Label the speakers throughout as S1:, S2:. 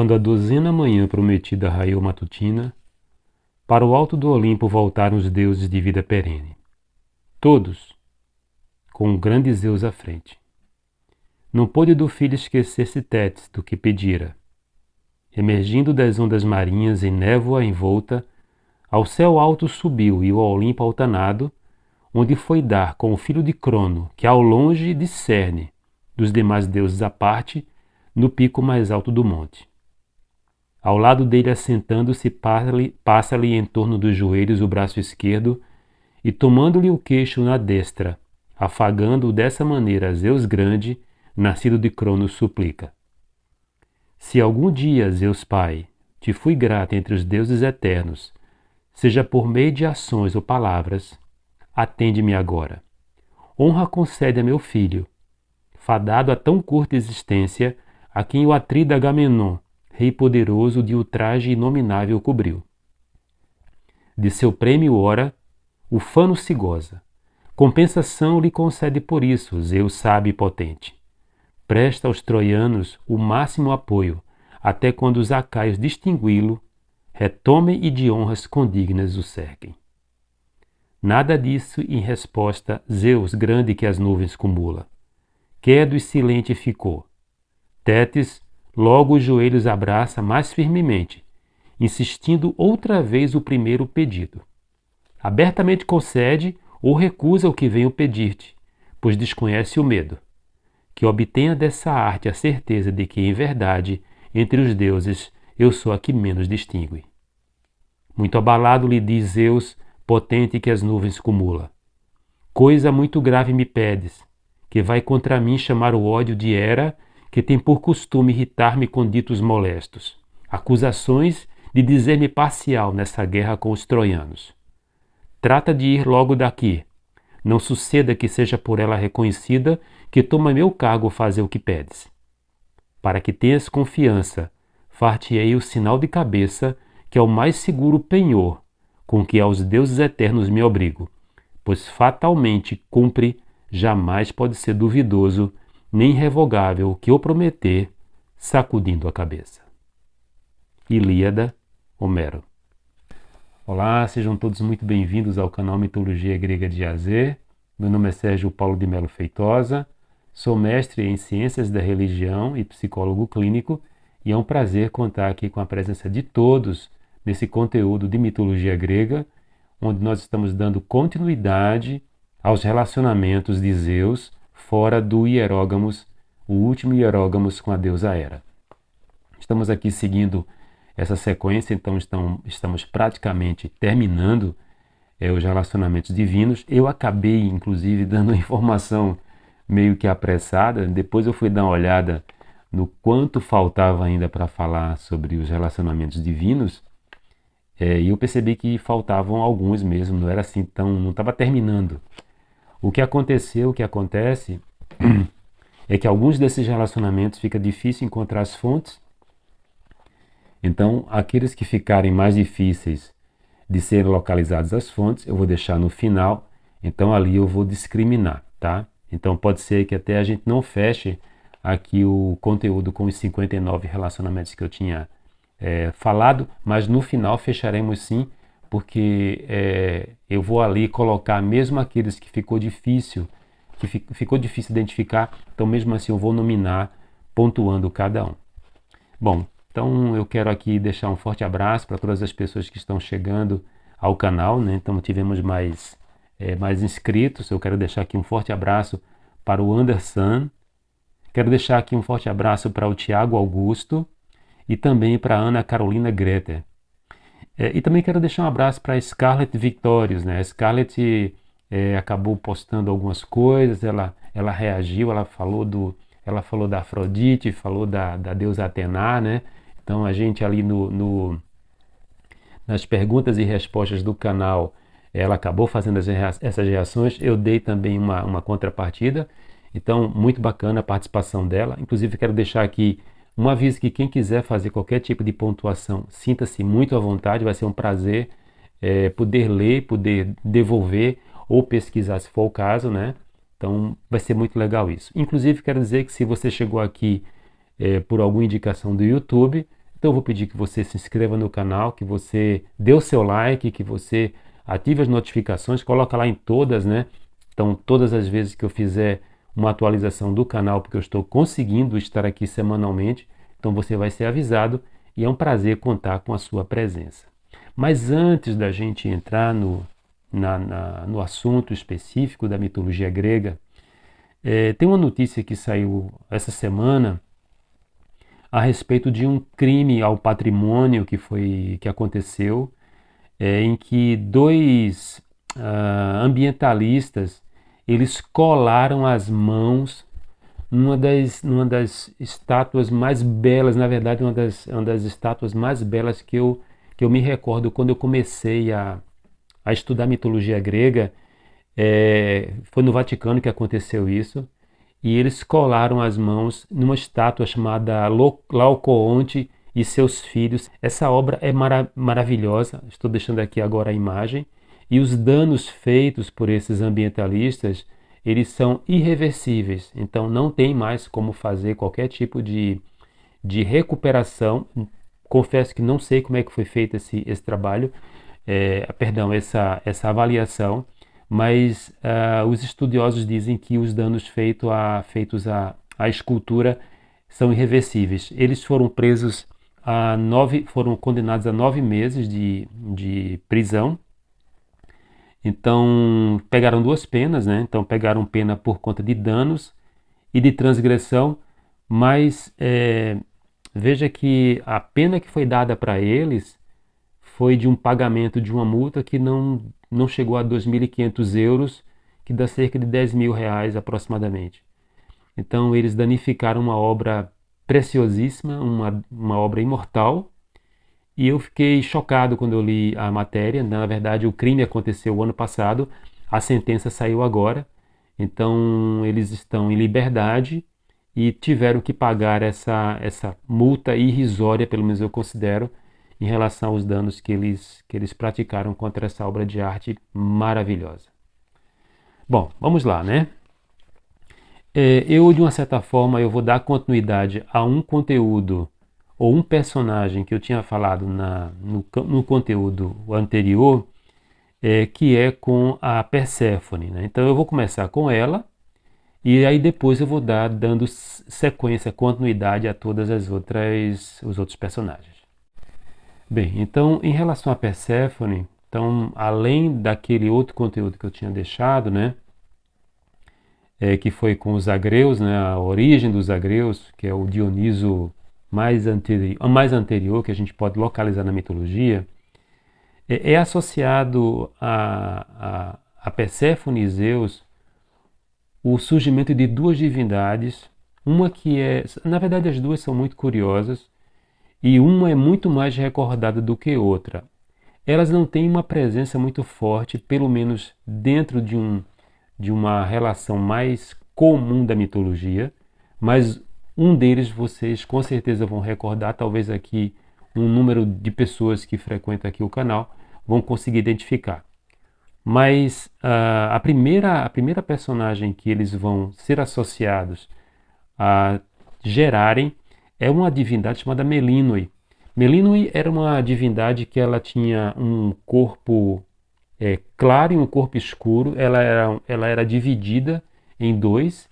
S1: Quando a 12ª manhã prometida raiou matutina, para o alto do Olimpo voltaram os deuses de vida perene. Todos, com um grande Zeus à frente. Não pôde do filho esquecer-se Tétis do que pedira. Emergindo das ondas marinhas em névoa envolta, ao céu alto subiu e ao Olimpo altanado, onde foi dar com o filho de Crono, que ao longe discerne, dos demais deuses à parte, no pico mais alto do monte. Ao lado dele assentando-se, passa-lhe em torno dos joelhos o braço esquerdo, e tomando-lhe o queixo na destra, afagando-o dessa maneira Zeus grande, nascido de Cronos, suplica. Se algum dia, Zeus Pai, te fui grato entre os deuses eternos, seja por meio de ações ou palavras, atende-me agora. Honra concede a meu filho, fadado a tão curta existência, a quem o atrida Agamenon, rei poderoso de ultraje inominável cobriu. De seu prêmio ora, o fano se goza. Compensação lhe concede por isso, Zeus sábio e potente. Presta aos troianos o máximo apoio, até quando os acaios distingui-lo, retomem e de honras condignas o cerquem. Nada disso em resposta, Zeus, grande que as nuvens cumula. Quedo e silente ficou. Tétis logo os joelhos abraça mais firmemente, insistindo outra vez o primeiro pedido. Abertamente concede ou recusa o que venho pedir-te, pois desconhece o medo. Que obtenha dessa arte a certeza de que, em verdade, entre os deuses, eu sou a que menos distingue. Muito abalado lhe diz Zeus, potente que as nuvens cumula. Coisa muito grave me pedes, que vai contra mim chamar o ódio de Hera, que tem por costume irritar-me com ditos molestos, acusações de dizer-me parcial nessa guerra com os troianos. Trata de ir logo daqui. Não suceda que seja por ela reconhecida que toma meu cargo fazer o que pedes. Para que tenhas confiança, far-te-ei o sinal de cabeça, que é o mais seguro penhor, com que aos deuses eternos me obrigo, pois fatalmente cumpre, jamais pode ser duvidoso, nem revogável o que eu prometer, sacudindo a cabeça. Ilíada, Homero. Olá, sejam todos muito bem-vindos ao canal Mitologia Grega de AZ. Meu nome é Sérgio Paulo de Melo Feitosa, sou mestre em Ciências da Religião e psicólogo clínico, e é um prazer contar aqui com a presença de todos nesse conteúdo de mitologia grega, onde nós estamos dando continuidade aos relacionamentos de Zeus fora do Hierógamos, o último Hierógamos com a deusa Hera. Estamos aqui seguindo essa sequência, então estamos praticamente terminando os relacionamentos divinos. Eu acabei, inclusive, dando uma informação meio que apressada, depois eu fui dar uma olhada no quanto faltava ainda para falar sobre os relacionamentos divinos, e eu percebi que faltavam alguns mesmo, não era assim tão, não estava terminando. O que acontece é que alguns desses relacionamentos fica difícil encontrar as fontes. Então, aqueles que ficarem mais difíceis de serem localizados as fontes, eu vou deixar no final. Então, ali eu vou discriminar, tá? Então, pode ser que até a gente não feche aqui o conteúdo com os 59 relacionamentos que eu tinha falado, mas no final fecharemos sim, porque eu vou ali colocar mesmo aqueles que ficou difícil identificar, então mesmo assim eu vou nominar, pontuando cada um. Bom, então eu quero aqui deixar um forte abraço para todas as pessoas que estão chegando ao canal, né? Então tivemos mais inscritos. Eu quero deixar aqui um forte abraço para o Anderson, quero deixar aqui um forte abraço para o Tiago Augusto e também para a Ana Carolina Greter. E também quero deixar um abraço para a Scarlett Victorious, né? A Scarlett acabou postando algumas coisas, ela reagiu, ela falou da Afrodite, falou da deusa Atena, né? Então a gente ali nas perguntas e respostas do canal, ela acabou fazendo essas reações, eu dei também uma contrapartida, então muito bacana a participação dela. Inclusive quero deixar aqui um aviso que quem quiser fazer qualquer tipo de pontuação, sinta-se muito à vontade, vai ser um prazer poder ler, poder devolver ou pesquisar se for o caso, né? Então vai ser muito legal isso. Inclusive quero dizer que se você chegou aqui por alguma indicação do YouTube, Então eu vou pedir que você se inscreva no canal, que você dê o seu like, que você ative as notificações, coloca lá em todas, né? Então todas as vezes que eu fizer uma atualização do canal, porque eu estou conseguindo estar aqui semanalmente, então você vai ser avisado e é um prazer contar com a sua presença. Mas antes da gente entrar no assunto específico da mitologia grega, tem uma notícia que saiu essa semana a respeito de um crime ao patrimônio que aconteceu, em que dois ambientalistas eles colaram as mãos numa das estátuas mais belas, na verdade uma das estátuas mais belas que eu me recordo quando eu comecei a estudar mitologia grega. Foi no Vaticano que aconteceu isso, e eles colaram as mãos numa estátua chamada Laocoonte e seus filhos. Essa obra é maravilhosa, estou deixando aqui agora a imagem, e os danos feitos por esses ambientalistas, eles são irreversíveis, então não tem mais como fazer qualquer tipo de recuperação. Confesso que não sei como é que foi feito esse trabalho, perdão, essa avaliação, mas os estudiosos dizem que os danos feitos à escultura são irreversíveis. Eles foram presos foram condenados a 9 meses de prisão. Então pegaram duas penas, né? Então pegaram pena por conta de danos e de transgressão, mas veja que a pena que foi dada para eles foi de um pagamento de uma multa que não chegou a 2.500 euros, que dá cerca de 10 mil reais aproximadamente. Então eles danificaram uma obra preciosíssima, uma obra imortal, e eu fiquei chocado quando eu li a matéria. Na verdade, o crime aconteceu o ano passado, a sentença saiu agora, então eles estão em liberdade e tiveram que pagar essa multa irrisória, pelo menos eu considero, em relação aos danos que eles praticaram contra essa obra de arte maravilhosa. Bom, vamos lá, né? De uma certa forma, eu vou dar continuidade a um conteúdo ou um personagem que eu tinha falado no conteúdo anterior, que é com a Perséfone, né? Então eu vou começar com ela e aí depois eu vou dando sequência, continuidade a todas os outros personagens. Bem, então em relação a Perséfone, então além daquele outro conteúdo que eu tinha deixado, né, que foi com os agreus, né, a origem dos agreus, que é o Dioniso mais anterior que a gente pode localizar na mitologia, é associado a Perséfone e Zeus o surgimento de duas divindades, uma que na verdade as duas são muito curiosas, e uma é muito mais recordada do que outra. Elas não têm uma presença muito forte, pelo menos dentro de uma relação mais comum da mitologia, mas um deles vocês com certeza vão recordar, talvez aqui um número de pessoas que frequentam aqui o canal vão conseguir identificar. Mas a primeira personagem que eles vão ser associados a gerarem é uma divindade chamada Melinoe. Melinoe era uma divindade que ela tinha um corpo claro e um corpo escuro. Ela era dividida em dois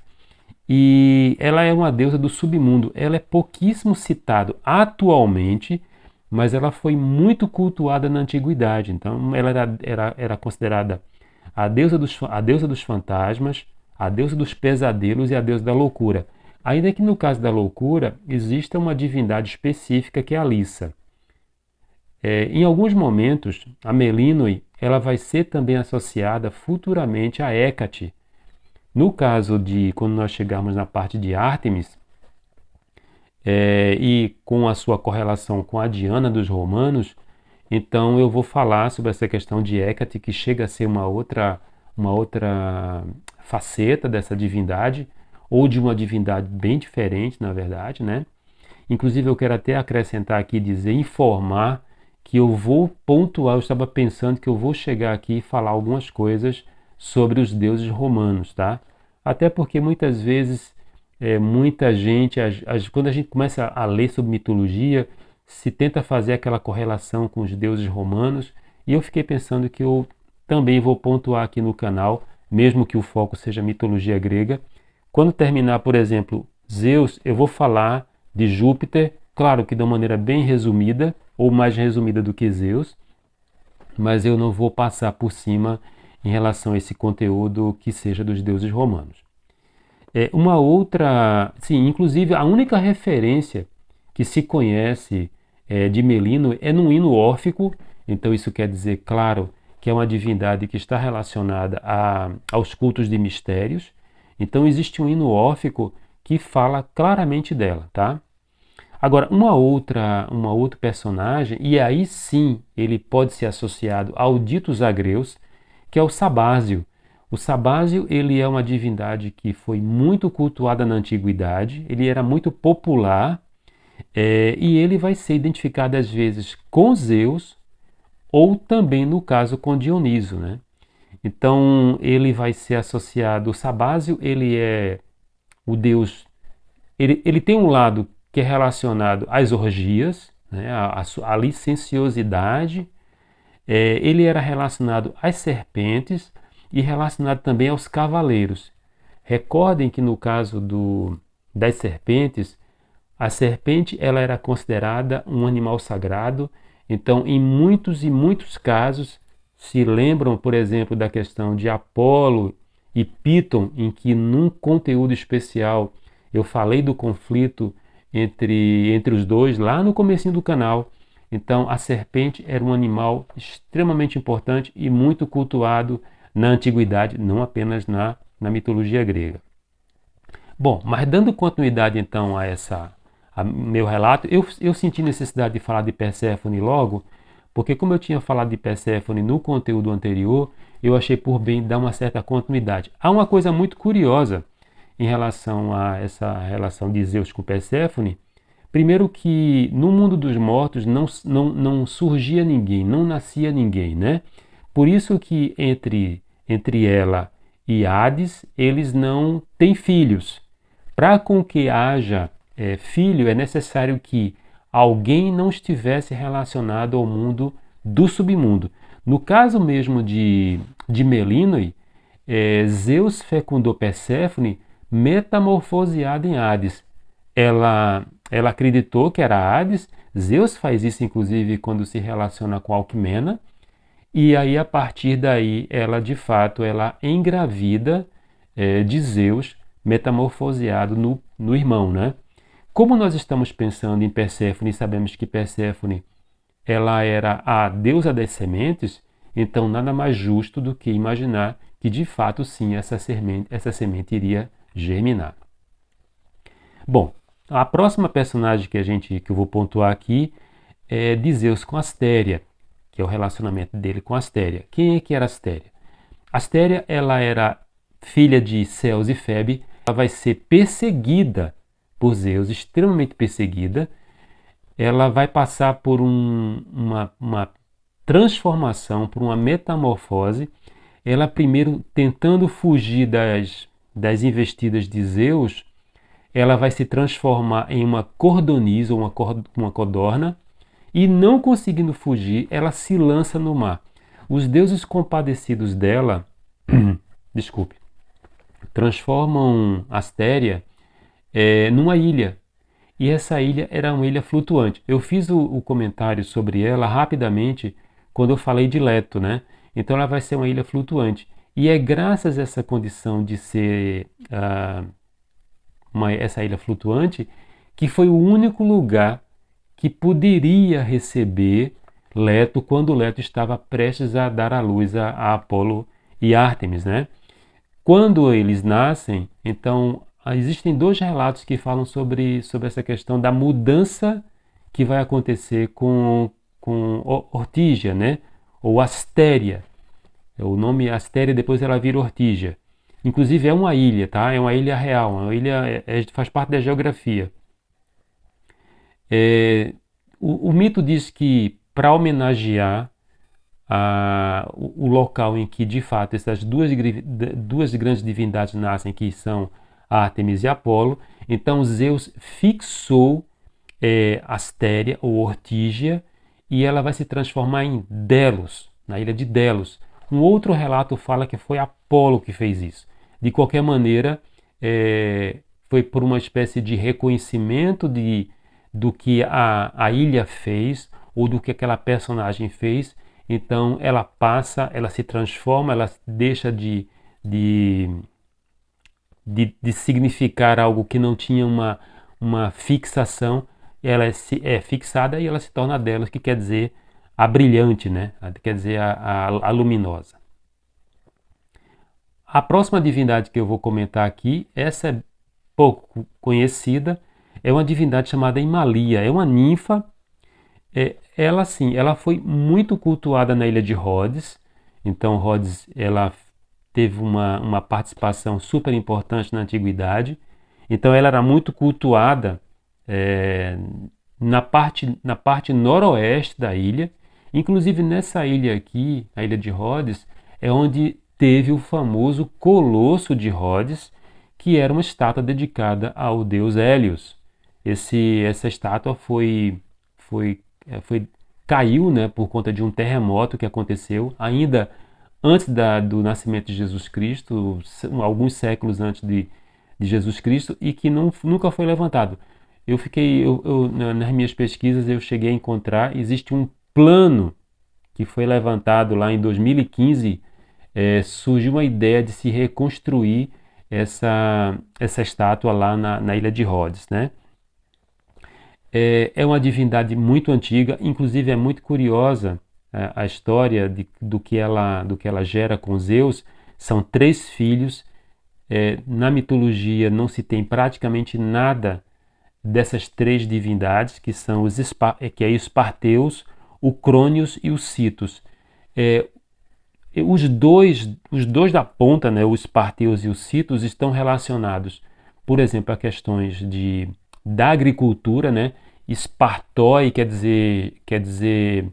S1: e ela é uma deusa do submundo. Ela é pouquíssimo citada atualmente, mas ela foi muito cultuada na antiguidade. Então ela era considerada a deusa dos fantasmas, a deusa dos pesadelos e a deusa da loucura. Ainda que no caso da loucura exista uma divindade específica que é a Lissa. Em alguns momentos, a Melinoe ela vai ser também associada futuramente a Hécate. No caso de quando nós chegarmos na parte de Ártemis, e com a sua correlação com a Diana dos romanos, então eu vou falar sobre essa questão de Hécate, que chega a ser uma outra faceta dessa divindade, ou de uma divindade bem diferente, na verdade, né? Inclusive eu quero até acrescentar aqui, informar que eu vou pontuar, eu estava pensando que eu vou chegar aqui e falar algumas coisas sobre os deuses romanos, tá? Até porque muitas vezes, muita gente, quando a gente começa a ler sobre mitologia, se tenta fazer aquela correlação com os deuses romanos, e eu fiquei pensando que eu também vou pontuar aqui no canal, mesmo que o foco seja mitologia grega. Quando terminar, por exemplo, Zeus, eu vou falar de Júpiter, claro que de uma maneira bem resumida, ou mais resumida do que Zeus, mas eu não vou passar por cima em relação a esse conteúdo que seja dos deuses romanos. Uma outra, sim, inclusive a única referência que se conhece de Melino é num hino órfico, então isso quer dizer, claro, que é uma divindade que está relacionada aos cultos de mistérios. Então existe um hino órfico que fala claramente dela, tá? Agora, uma outro personagem, e aí sim ele pode ser associado ao dito Zagreus, que é o Sabásio. O Sabásio, ele é uma divindade que foi muito cultuada na antiguidade, ele era muito popular, e ele vai ser identificado às vezes com Zeus ou também, no caso, com Dioniso, né? Então, ele vai ser associado, o Sabásio, ele é o deus, ele tem um lado que é relacionado às orgias, né, à licenciosidade, ele era relacionado às serpentes e relacionado também aos cavaleiros. Recordem que no caso das serpentes, a serpente ela era considerada um animal sagrado, então em muitos e muitos casos se lembram, por exemplo, da questão de Apolo e Piton, em que num conteúdo especial eu falei do conflito entre os dois lá no comecinho do canal. Então a serpente era um animal extremamente importante e muito cultuado na antiguidade, não apenas na mitologia grega. Bom, mas dando continuidade então a meu relato, eu senti necessidade de falar de Perséfone logo, porque como eu tinha falado de Perséfone no conteúdo anterior, eu achei por bem dar uma certa continuidade. Há uma coisa muito curiosa em relação a essa relação de Zeus com Perséfone. Primeiro que no mundo dos mortos não surgia ninguém, não nascia ninguém, né? Por isso que entre ela e Hades, eles não têm filhos. Para com que haja filho, é necessário que alguém não estivesse relacionado ao mundo do submundo. No caso mesmo de Melinoe, Zeus fecundou Perséfone metamorfoseada em Hades. Ela acreditou que era Hades. Zeus faz isso inclusive quando se relaciona com Alcmena. E aí a partir daí ela de fato ela engravida de Zeus metamorfoseado no irmão, né? Como nós estamos pensando em Perséfone e sabemos que Perséfone ela era a deusa das sementes, então nada mais justo do que imaginar que de fato sim essa semente iria germinar. Bom, a próxima personagem que eu vou pontuar aqui é de Zeus com Astéria, que é o relacionamento dele com Astéria. Quem é que era Astéria? Astéria ela era filha de Ceus e Febe, ela vai ser perseguida por Zeus, extremamente perseguida. Ela vai passar por uma transformação, por uma metamorfose. Ela primeiro tentando fugir das investidas de Zeus, ela vai se transformar em uma cordonisa, uma codorna, e não conseguindo fugir, ela se lança no mar. Os deuses compadecidos dela, desculpe, transformam Astéria numa ilha. E essa ilha era uma ilha flutuante. Eu fiz o comentário sobre ela rapidamente quando eu falei de Leto, né? Então ela vai ser uma ilha flutuante. E é graças a essa condição de ser essa ilha flutuante que foi o único lugar que poderia receber Leto quando Leto estava prestes a dar à luz a Apolo e Ártemis, né? Quando eles nascem, então existem dois relatos que falam sobre essa questão da mudança que vai acontecer com Ortígia, né? Ou Astéria. O nome Astéria depois ela vira Ortígia. Inclusive é uma ilha, tá? É uma ilha real, uma ilha faz parte da geografia. O mito diz que para homenagear o local em que de fato essas duas grandes divindades nascem, que são Ártemis e Apolo, então Zeus fixou Astéria ou Ortígia, e ela vai se transformar em Delos, na ilha de Delos. Um outro relato fala que foi Apolo que fez isso. De qualquer maneira, foi por uma espécie de reconhecimento do que a ilha fez, ou do que aquela personagem fez. Então ela passa, ela se transforma, ela deixa de, de significar algo que não tinha uma fixação, ela é fixada e ela se torna Delos, que quer dizer a brilhante, né? Quer dizer a luminosa. A próxima divindade que eu vou comentar aqui, essa é pouco conhecida, é uma divindade chamada Himalia, é uma ninfa. Ela sim, ela foi muito cultuada na ilha de Rhodes. Então Rhodes, ela teve uma participação super importante na antiguidade. Então ela era muito cultuada na parte noroeste da ilha. Inclusive nessa ilha aqui, a ilha de Rhodes, é onde teve o famoso Colosso de Rhodes, que era uma estátua dedicada ao deus Hélios. Essa estátua caiu, né, por conta de um terremoto que aconteceu ainda antes do nascimento de Jesus Cristo, alguns séculos antes de Jesus Cristo, e que nunca foi levantado. Nas minhas pesquisas eu cheguei a encontrar, existe um plano que foi levantado lá em 2015, surgiu uma ideia de se reconstruir essa estátua lá na ilha de Rhodes, né? É uma divindade muito antiga, inclusive é muito curiosa a história do que ela gera com Zeus. São 3 filhos. Na mitologia não se tem praticamente nada dessas 3 divindades, que são os Esparteus, o Crônios e os Citos. Os dois da ponta, né, os Esparteus e os Citos, estão relacionados, por exemplo, a questões da agricultura, né? Espartói quer dizer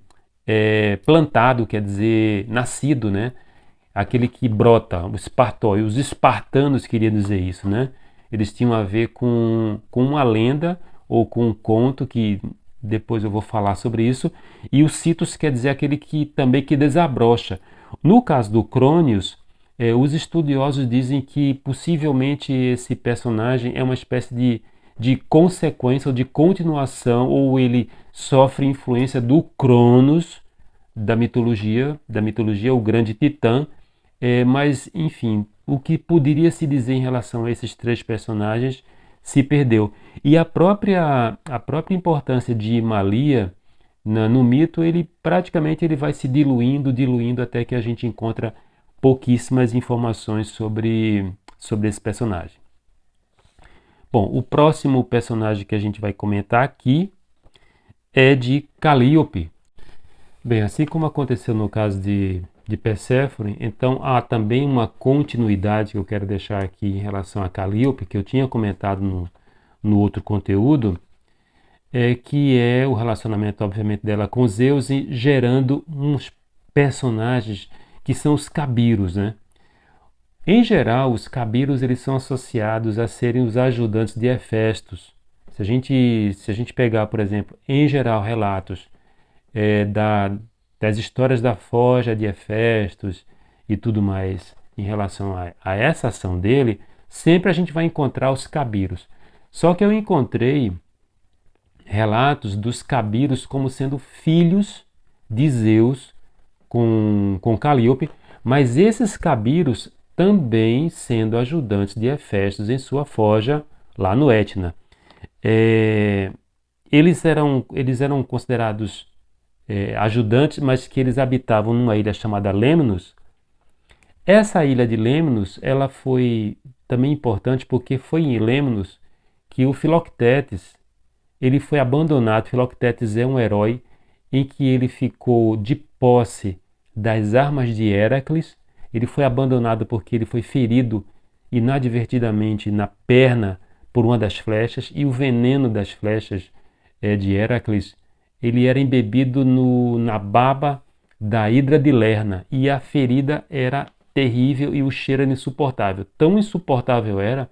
S1: plantado, quer dizer nascido, né? Aquele que brota, o espartói. Os espartanos queriam dizer isso, né? Eles tinham a ver com uma lenda ou com um conto, que depois eu vou falar sobre isso. E o citos quer dizer aquele que também que desabrocha. No caso do Crônios, os estudiosos dizem que possivelmente esse personagem é uma espécie de consequência ou de continuação, ou ele sofre influência do Cronos, da mitologia, o grande titã. Mas, enfim, o que poderia se dizer em relação a esses 3 personagens se perdeu. E a própria importância de Himalia no mito, ele praticamente vai se diluindo, até que a gente encontra pouquíssimas informações sobre esse personagem. Bom, o próximo personagem que a gente vai comentar aqui é de Calíope. Bem, assim como aconteceu no caso de Perséfone, então há também uma continuidade que eu quero deixar aqui em relação a Calíope, que eu tinha comentado no outro conteúdo, que é o relacionamento, obviamente, dela com Zeus, e gerando uns personagens que são os cabiros, né? Em geral, os cabiros eles são associados a serem os ajudantes de Hefestos. Se a gente pegar, por exemplo, em geral, relatos das histórias da forja de Hefestos e tudo mais em relação a essa ação dele, sempre a gente vai encontrar os cabiros. Só que eu encontrei relatos dos cabiros como sendo filhos de Zeus com Calíope, mas esses cabiros também sendo ajudantes de Hefestos em sua forja lá no Etna. Eles eram considerados ajudantes, mas que eles habitavam numa ilha chamada Lemnos. Essa ilha de Lemnos, ela foi também importante porque foi em Lemnos que o Filoctetes ele foi abandonado. Filoctetes é um herói em que ele ficou de posse das armas de Héracles. Ele foi abandonado porque ele foi ferido inadvertidamente na perna por uma das flechas, e o veneno das flechas de Héracles ele era embebido na baba da Hidra de Lerna, e a ferida era terrível e o cheiro era insuportável. Tão insuportável era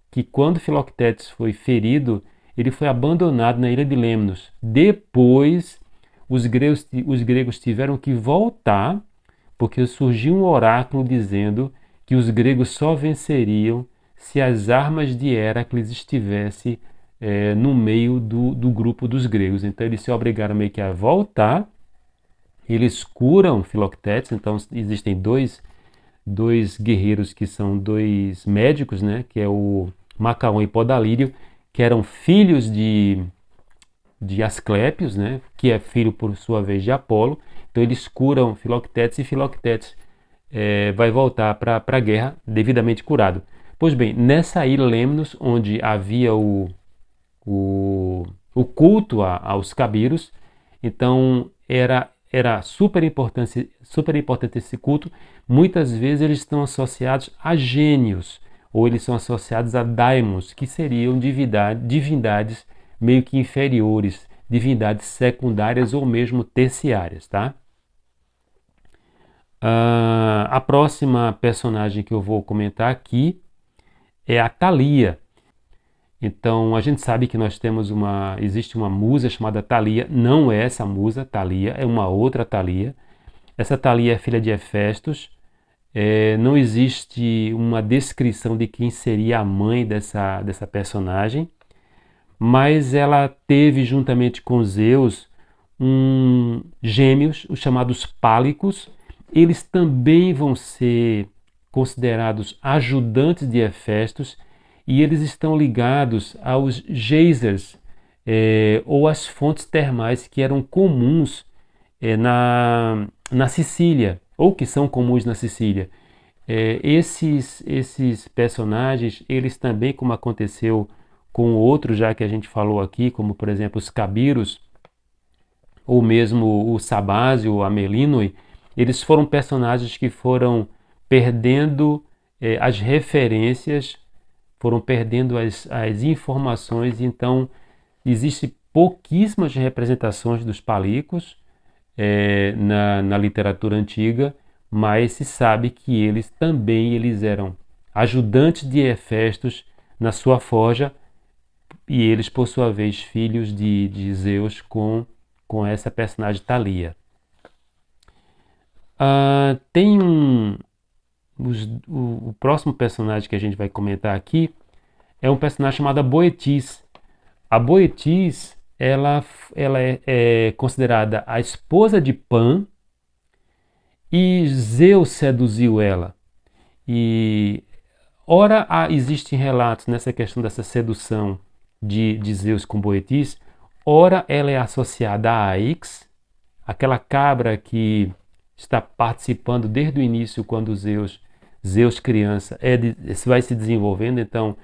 S1: que quando Filoctetes foi ferido, ele foi abandonado na ilha de Lemnos. Depois, os gregos tiveram que voltar, porque surgiu um oráculo dizendo que os gregos só venceriam se as armas de Héracles estivessem no meio do grupo dos gregos. Então eles se obrigaram meio que a voltar. Eles curam Filoctetes. Então existem dois guerreiros que são dois médicos, né? Que é o Macaon e Podalírio, que eram filhos de Asclépios, né? Que é filho, por sua vez, de Apolo. Então eles curam Filoctetes e Filoctetes vai voltar para a guerra devidamente curado. Pois bem, nessa ilha Lemnos, onde havia o culto aos cabiros, então era super importante esse culto. Muitas vezes eles estão associados a gênios, ou eles são associados a daimons, que seriam divindades meio que inferiores, divindades secundárias ou mesmo terciárias, tá? A próxima personagem que eu vou comentar aqui é a Thalia. Então, a gente sabe que existe uma musa chamada Thalia. Não é essa musa, Thalia, é uma outra Thalia. Essa Thalia é filha de Hefestos. Não existe uma descrição de quem seria a mãe dessa personagem, mas ela teve, juntamente com Zeus, gêmeos, os chamados Pálicos. Eles também vão ser considerados ajudantes de Hefestos, e eles estão ligados aos geysers, ou às fontes termais que eram comuns na Sicília, ou que são comuns na Sicília. Esses personagens, eles também, como aconteceu com outros já que a gente falou aqui, como por exemplo os Cabiros, ou mesmo o Sabásio, a Melínoi, eles foram personagens que foram perdendo as referências, foram perdendo as informações. Então existem pouquíssimas representações dos Pálicos na literatura antiga, mas se sabe que eles eram ajudantes de Hefestos na sua forja, e eles, por sua vez, filhos de Zeus com essa personagem Thalia. O próximo personagem que a gente vai comentar aqui é um personagem chamado Boetis. A Boetis, ela é considerada a esposa de Pan, e Zeus seduziu ela. E ora existem relatos nessa questão dessa sedução de Zeus com Boetis. Ora ela é associada a Aix, aquela cabra que está participando desde o início, quando Zeus criança vai se desenvolvendo. Então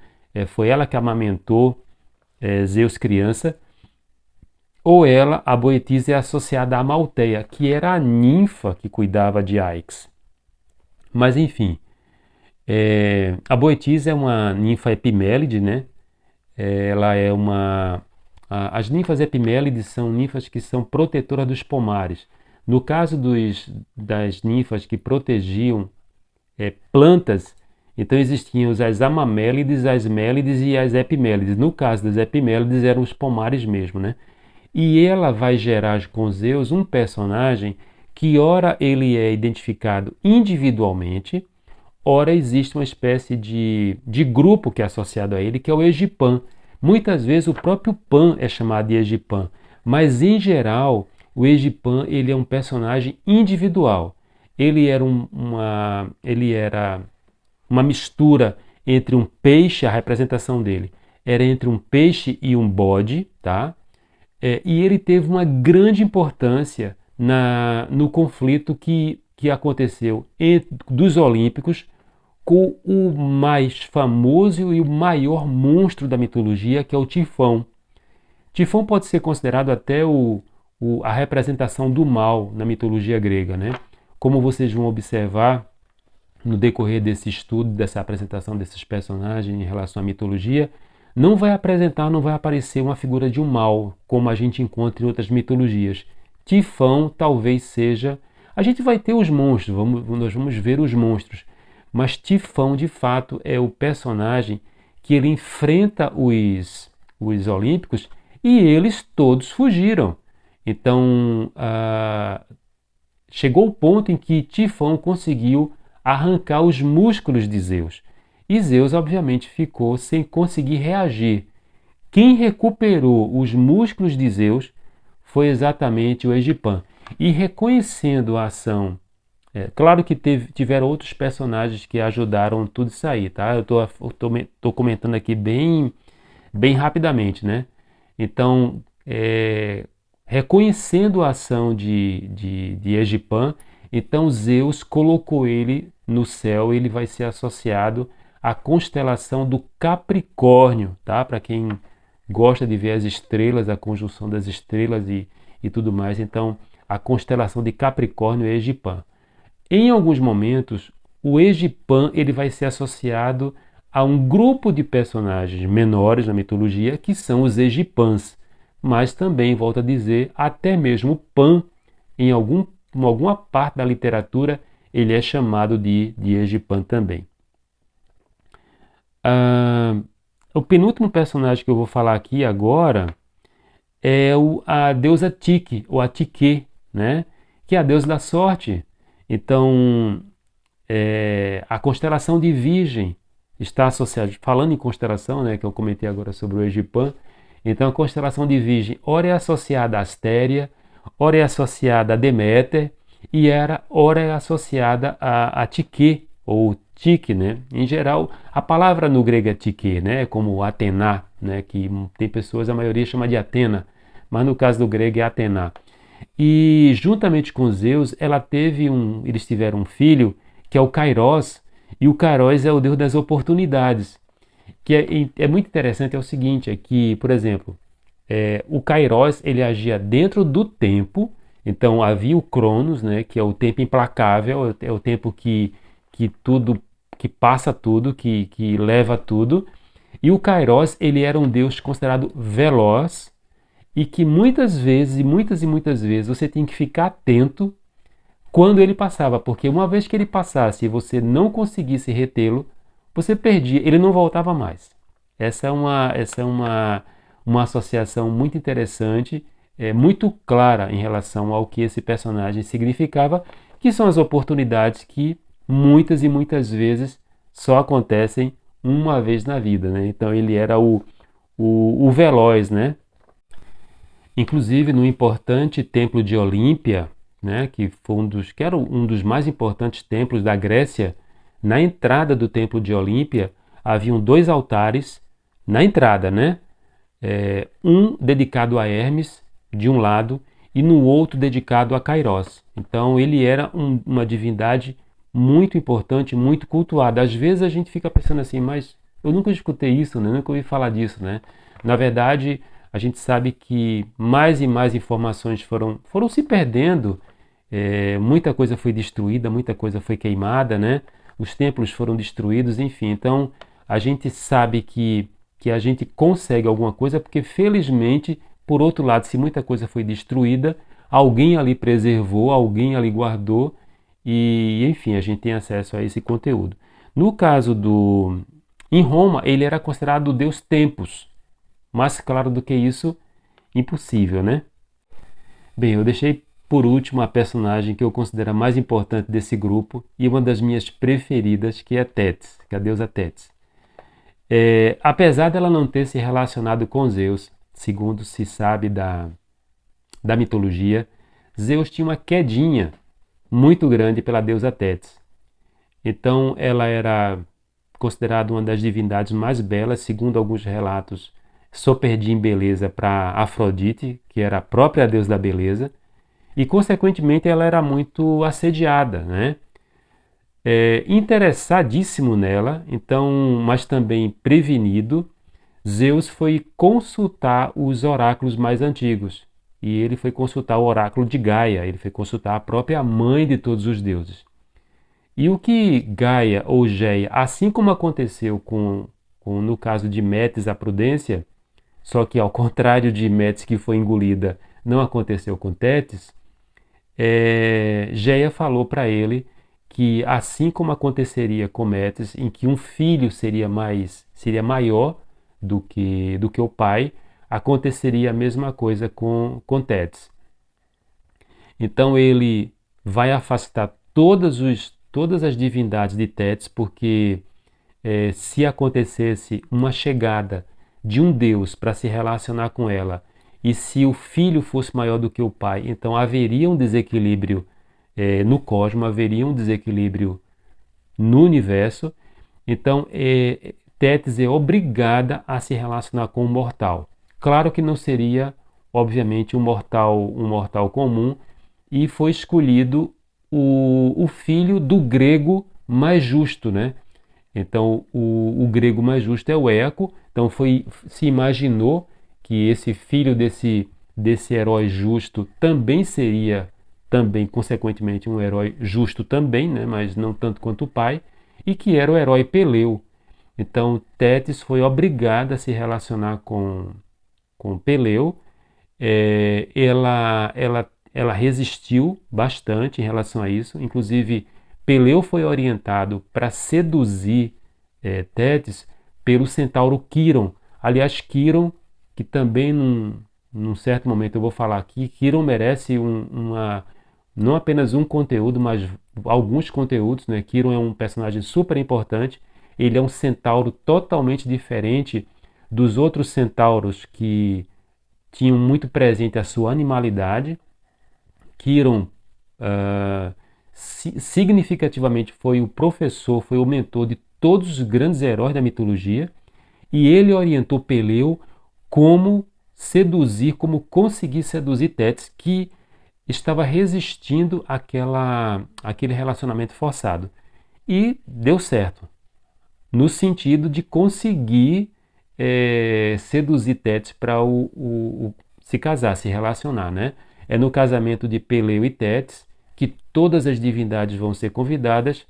S1: foi ela que amamentou Zeus criança. Ou a Boetis, é associada a Malteia, que era a ninfa que cuidava de Aix. Mas enfim, a Boetis é uma ninfa epimélide, né? Ela é as ninfas epimélides são ninfas que são protetoras dos pomares. No caso das ninfas que protegiam plantas, então existiam as amamélides, as mélides e as epimélides. No caso das epimélides eram os pomares mesmo, né? E ela vai gerar com Zeus um personagem que ora ele é identificado individualmente, ora existe uma espécie de grupo que é associado a ele, que é o Egipan. Muitas vezes o próprio Pan é chamado de Egipan, mas em geral o Egipan ele é um personagem individual. Ele era uma mistura entre um peixe, a representação dele era entre um peixe e um bode, tá? E ele teve uma grande importância no conflito que aconteceu dos Olímpicos com o mais famoso e o maior monstro da mitologia, que é o Tifão. Tifão pode ser considerado até a representação do mal na mitologia grega, né? Como vocês vão observar no decorrer desse estudo, dessa apresentação desses personagens em relação à mitologia, não vai aparecer uma figura de um mal, como a gente encontra em outras mitologias. Tifão talvez seja... A gente vai ter os monstros, nós vamos ver os monstros, mas Tifão, de fato, é o personagem que ele enfrenta os olímpicos, e eles todos fugiram. Então, chegou o ponto em que Tifão conseguiu arrancar os músculos de Zeus. E Zeus, obviamente, ficou sem conseguir reagir. Quem recuperou os músculos de Zeus foi exatamente o Egipan. E reconhecendo a ação, claro que tiveram outros personagens que ajudaram tudo isso aí, tá? Eu tô comentando aqui bem rapidamente, né? Então, reconhecendo a ação de Egipan, então Zeus colocou ele no céu, ele vai ser associado à constelação do Capricórnio, tá? Para quem gosta de ver as estrelas, a conjunção das estrelas e tudo mais, então a constelação de Capricórnio é Egipan. Em alguns momentos, o Egipan ele vai ser associado a um grupo de personagens menores na mitologia, que são os Egipãs. Mas também, volto a dizer, até mesmo Pan, em alguma parte da literatura, ele é chamado de Egipan também. O penúltimo personagem que eu vou falar aqui agora é a deusa Tique, ou a Tique, né? Que é a deusa da sorte. Então, a constelação de Virgem está associada, falando em constelação, né, que eu comentei agora sobre o Egipan, então a constelação de Virgem, ora é associada a Astéria, ora é associada a Deméter, e ora é associada a Tique, ou Tique, né? Em geral, a palavra no grego é Tique, né? Como Atena, né? Que tem pessoas, a maioria chama de Atena, mas no caso do grego é Atena. E juntamente com Zeus, eles tiveram um filho, que é o Kairos, e o Kairos é o deus das oportunidades. Que é muito interessante, é o seguinte, é que, por exemplo, o Kairos, ele agia dentro do tempo, então havia o Cronos, né, que é o tempo implacável, é o tempo que tudo, que passa tudo, que leva tudo, e o Kairos, ele era um deus considerado veloz, e que muitas vezes, e muitas vezes, você tem que ficar atento quando ele passava, porque uma vez que ele passasse e você não conseguisse retê-lo, você perdia, ele não voltava mais. Essa é uma associação muito interessante, muito clara em relação ao que esse personagem significava, que são as oportunidades que muitas e muitas vezes só acontecem uma vez na vida, né? Então ele era o veloz, né? Inclusive no importante templo de Olímpia, né, que era um dos mais importantes templos da Grécia, na entrada do templo de Olímpia haviam dois altares na entrada, né? Um dedicado a Hermes de um lado e no outro dedicado a Kairos. Então ele era uma divindade muito importante, muito cultuada. Às vezes a gente fica pensando assim, mas eu nunca escutei isso, né? Nunca ouvi falar disso, né? Na verdade, a gente sabe que mais e mais informações foram se perdendo, muita coisa foi destruída, muita coisa foi queimada, né? Os templos foram destruídos, enfim. Então, a gente sabe que a gente consegue alguma coisa porque, felizmente, por outro lado, se muita coisa foi destruída, alguém ali preservou, alguém ali guardou e, enfim, a gente tem acesso a esse conteúdo. No caso em Roma, ele era considerado o deus Tempus. Mais claro do que isso, impossível, né? Bem, eu deixei por último a personagem que eu considero a mais importante desse grupo e uma das minhas preferidas, que é Tétis, que é a deusa Tétis. Apesar dela não ter se relacionado com Zeus, segundo se sabe da mitologia, Zeus tinha uma quedinha muito grande pela deusa Tétis. Então ela era considerada uma das divindades mais belas, segundo alguns relatos, só perdia em beleza para Afrodite, que era a própria deusa da beleza, e consequentemente ela era muito assediada, né? Interessadíssimo nela, então, mas também prevenido, Zeus foi consultar os oráculos mais antigos. E ele foi consultar o oráculo de Gaia, ele foi consultar a própria mãe de todos os deuses. E o que Gaia ou Geia, assim como aconteceu no caso de Metis a prudência, só que ao contrário de Metis que foi engolida, não aconteceu com Tétis, Geia falou para ele que assim como aconteceria com Metis, em que um filho seria maior do que o pai, aconteceria a mesma coisa com Tétis. Então ele vai afastar todas as divindades de Tétis, porque se acontecesse uma chegada de um Deus para se relacionar com ela, e se o filho fosse maior do que o pai, então haveria um desequilíbrio no cosmos, haveria um desequilíbrio no universo. Então, Tétis é obrigada a se relacionar com o mortal. Claro que não seria, obviamente, um mortal comum, e foi escolhido o filho do grego mais justo, né? Então, o grego mais justo é o Eco. Então, se imaginou que esse filho desse herói justo também seria, consequentemente, um herói justo também, né? Mas não tanto quanto o pai, e que era o herói Peleu. Então, Tétis foi obrigada a se relacionar com Peleu. Ela resistiu bastante em relação a isso. Inclusive, Peleu foi orientado para seduzir Tétis pelo centauro Quiron. Aliás, Quiron, que também num certo momento eu vou falar aqui, Quiron merece não apenas um conteúdo, mas alguns conteúdos, né? Quiron é um personagem super importante. Ele é um centauro totalmente diferente dos outros centauros que tinham muito presente a sua animalidade. Quiron significativamente foi o professor, foi o mentor de todos os grandes heróis da mitologia, e ele orientou Peleu como conseguir seduzir Tétis, que estava resistindo àquele relacionamento forçado. E deu certo, no sentido de conseguir seduzir Tétis para se casar, se relacionar, né? É no casamento de Peleu e Tétis que todas as divindades vão ser convidadas,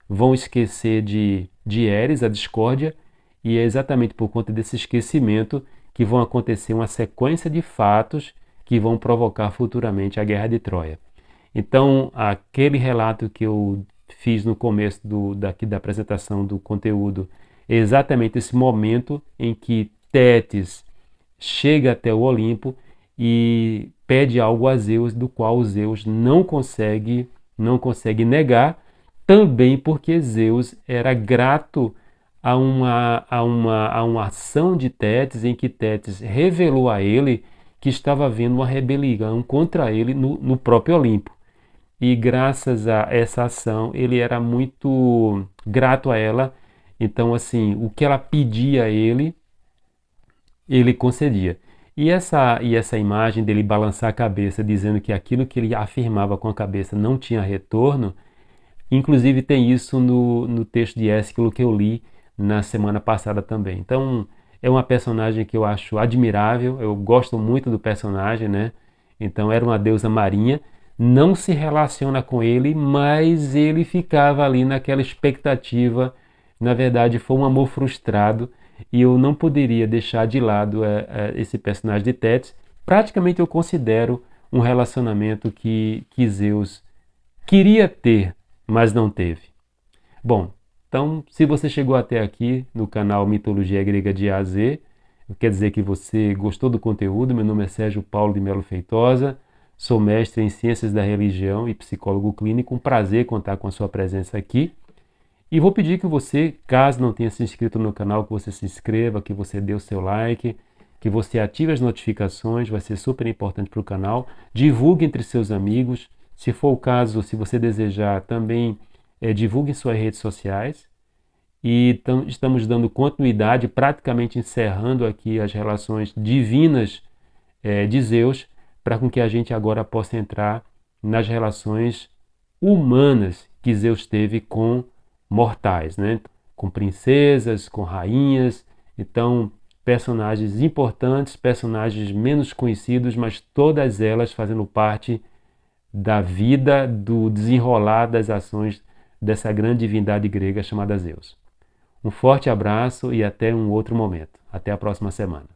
S1: vão esquecer de Eris, a discórdia, e é exatamente por conta desse esquecimento que vão acontecer uma sequência de fatos que vão provocar futuramente a Guerra de Troia. Então, aquele relato que eu fiz no começo da apresentação do conteúdo é exatamente esse momento em que Tétis chega até o Olimpo e pede algo a Zeus, do qual Zeus não consegue negar, também porque Zeus era grato a uma ação de Tétis, em que Tétis revelou a ele que estava havendo uma rebelião contra ele no próprio Olimpo. E graças a essa ação, ele era muito grato a ela. Então, assim, o que ela pedia a ele concedia. E essa imagem dele balançar a cabeça, dizendo que aquilo que ele afirmava com a cabeça não tinha retorno, inclusive tem isso no texto de Ésquilo que eu li na semana passada também. Então, é uma personagem que eu acho admirável, eu gosto muito do personagem, né? Então, era uma deusa marinha, não se relaciona com ele, mas ele ficava ali naquela expectativa. Na verdade, foi um amor frustrado, e eu não poderia deixar de lado esse personagem de Tétis. Praticamente eu considero um relacionamento que Zeus queria ter, mas não teve. Bom, então, se você chegou até aqui no canal Mitologia Grega de A a Z, quer dizer que você gostou do conteúdo. Meu nome é Sérgio Paulo de Melo Feitosa, sou mestre em Ciências da Religião e psicólogo clínico. Um prazer contar com a sua presença aqui. E vou pedir que você, caso não tenha se inscrito no canal, que você se inscreva, que você dê o seu like, que você ative as notificações, vai ser super importante para o canal. Divulgue entre seus amigos. Se for o caso, se você desejar, também divulgue em suas redes sociais. E estamos dando continuidade, praticamente encerrando aqui as relações divinas de Zeus, para com que a gente agora possa entrar nas relações humanas que Zeus teve com mortais, né? Com princesas, com rainhas. Então, personagens importantes, personagens menos conhecidos, mas todas elas fazendo parte da vida, do desenrolar das ações dessa grande divindade grega chamada Zeus. Um forte abraço e até um outro momento. Até a próxima semana.